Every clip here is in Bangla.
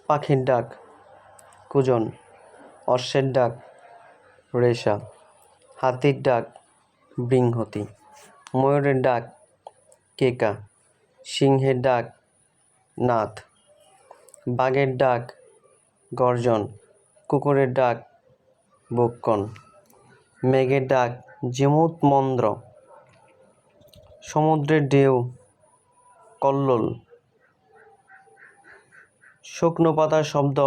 পাখির ডাক কুজন, অশ্বের ডাক রেশা, হাতির ডাক বৃংহতি, ময়ূরের ডাক কেকা, সিংহের ডাক নাথ, বাঘের ডাক গর্জন, কুকুরের ডাক বক্কন, মেঘের ডাক যেমুত মন্দ্র, সমুদ্রের ঢেউ কল্লোল, শুকনো পাতার শব্দ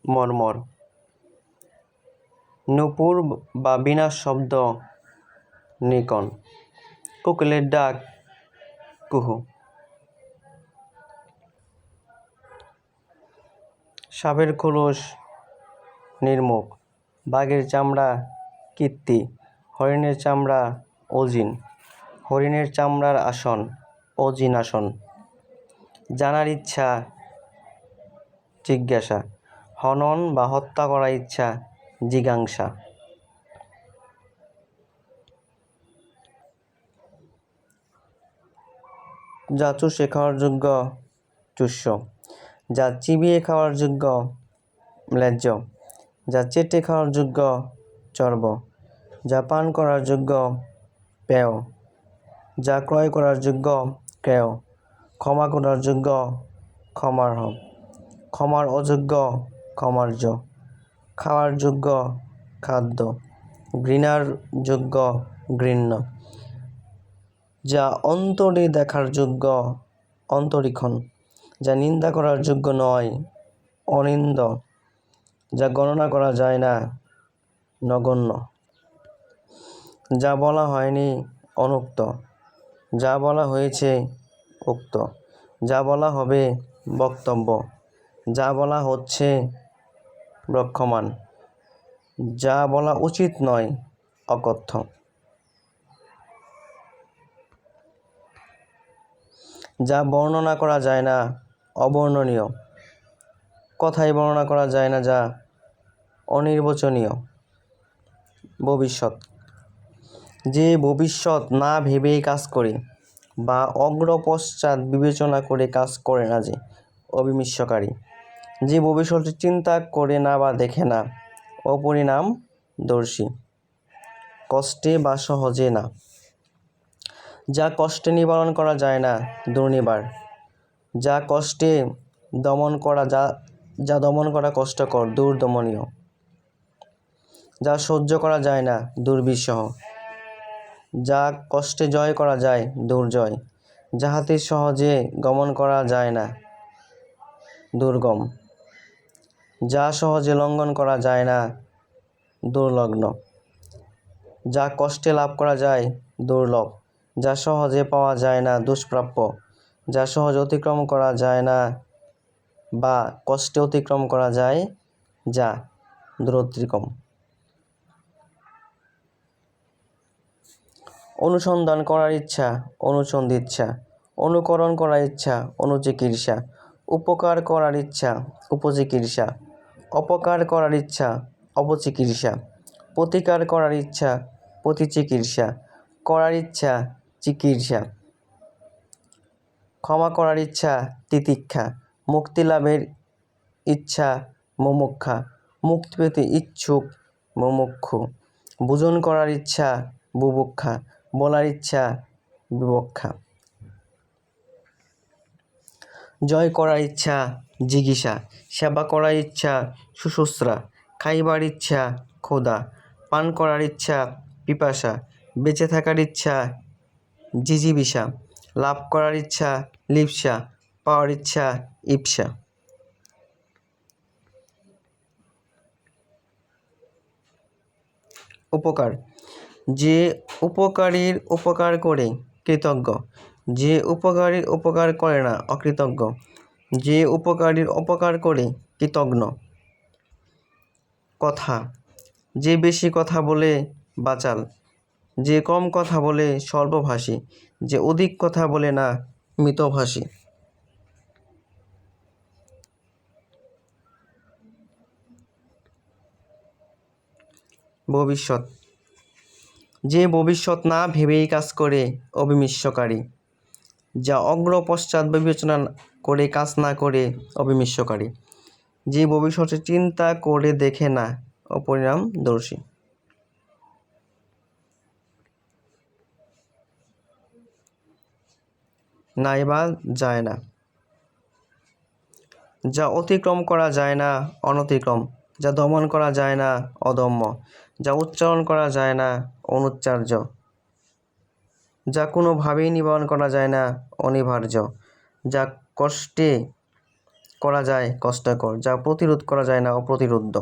মর্মর, নূপুর বা বীণার শব্দ নিকন, কোকিলের ডাক কুহু। সাপের খোলস নির্মুখ, বাঘের চামড়া কীর্তি, হরিণের চামড়া অজিন, হরিণের চামড়ার আসন অজিন আসন, জানার ইচ্ছা জিজ্ঞাসা, হনন বা হত্যা করার ইচ্ছা জিজ্ঞাসা। যা চুষে খাওয়ার যোগ্য চুষ্য, যা চিবিয়ে খাওয়ার যোগ্য ন্যায্য, যা চেটে খাওয়ার যোগ্য চর্ব, যা পান করার যোগ্য পেয়, যা ক্রয় করার যোগ্য ক্রেয়, ক্ষমা করার যোগ্য ক্ষমার্হ, ক্ষমার অযোগ্য ক্ষমার্য, খাওয়ার যোগ্য খাদ্য, ঘৃণার যোগ্য ঘৃণ্য, যা অন্তরে দেখার যোগ্য অন্তরীক্ষণ, যা নিন্দা করার যোগ্য নয় অনিন্দ, যা গণনা করা যায় না নগণ্য, যা বলা হয়নি অনুক্ত, যা বলা হয়েছে উক্ত, যা বলা হবে বক্তব্য, যা বলা হচ্ছে বক্ষমান, যা বলা উচিত নয় অকথ্য, যা বর্ণনা করা যায় না অবর্ণনীয়, কথায় বর্ণনা করা যায় না যা অনির্বচনীয়। ভবিষ্যৎ, যে ভবিষ্যৎ না ভেবেই কাজ করে বা অগ্রপশ্চাৎ বিবেচনা করে কাজ করে না, যে অবিমিশ্যকারী, যে ভবিষ্যৎ চিন্তা করে না বা দেখে না, অপরিণামদর্শী, কষ্টে বা সহজে না, যা কষ্টে নিবারণ করা যায় না দুর্নিবার, যা কষ্টে দমন করা যা দমন করা কষ্টকর দুর্দমনীয়, যা সহ্য করা যায় না দুর্বিষহ, যা কষ্টে জয় করা যায় দুর্জয়, যাহাতে সহজে গমন করা যায় না দুর্গম, যা সহজে লঙ্ঘন করা যায় না দুর্লগ্ন, যা কষ্টে লাভ করা যায় দুর্লভ, যা সহজে পাওয়া যায় না দুষ্প্রাপ্য, যা সহজে অতিক্রম করা যায় না বা কষ্টে অতিক্রম করা যায় যা দূরতিক্রম। অনুসন্ধান করার ইচ্ছা অনুসন্ধিৎসা, অনুকরণ করার ইচ্ছা অনুচিকিৎসা, উপকার করার ইচ্ছা উপচিকিৎসা, অপকার করার ইচ্ছা অপচিকিৎসা, প্রতিকার করার ইচ্ছা প্রতিচিকিৎসা, করার ইচ্ছা চিকিৎসা, ক্ষমা করার ইচ্ছা তিতিক্ষা, মুক্তি লাভের ইচ্ছা মুমুক্ষা, মুক্তি পেতে ইচ্ছুক মুমুক্ষু, ভোজন করার ইচ্ছা বুভুক্ষা, বলার ইচ্ছা বিবক্ষা, জয় করার ইচ্ছা জিগীষা, সেবা করার ইচ্ছা শুশ্রূষা, খাইবার ইচ্ছা ক্ষুধা, পান করার ইচ্ছা পিপাসা, বেঁচে থাকার ইচ্ছা জিজিবিষা, লাভ করার ইচ্ছা লিপ্সা, পাওয়ার ইচ্ছা ইপ্সা। উপকার, যে উপকারীর উপকার করে কৃতজ্ঞ, যে উপকারীর উপকার করে না অকৃতজ্ঞ, যে উপকারীর উপকার করে কৃতজ্ঞ। কথা, যে বেশি কথা বলে বাচাল, যে কম কথা বলে স্বল্পভাষী, যে অধিক কথা বলে না মিতভাষী। ভবিষ্যৎ, যে ভবিষ্যৎ না ভেবেই কাজ করে অবিমিশ্যকারী, যা অগ্র পশ্চাৎ বিবেচনা করে কাজ না করে অবিমিশ্রকারী, যে ভবিষ্যতে চিন্তা করে দেখে না অপরিণামদর্শী। নাই বা যায় না, যা অতিক্রম করা যায় না অনতিক্রম, যা দমন করা যায় না অদম্য, যা উচ্চারণ করা যায় না অনুচ্চার্য, যা কোনোভাবেই নিবারণ করা যায় না অনিবার্য, যা কষ্টে করা যায় কষ্টকর, যা প্রতিরোধ করা যায় না অপ্রতিরোধ্য।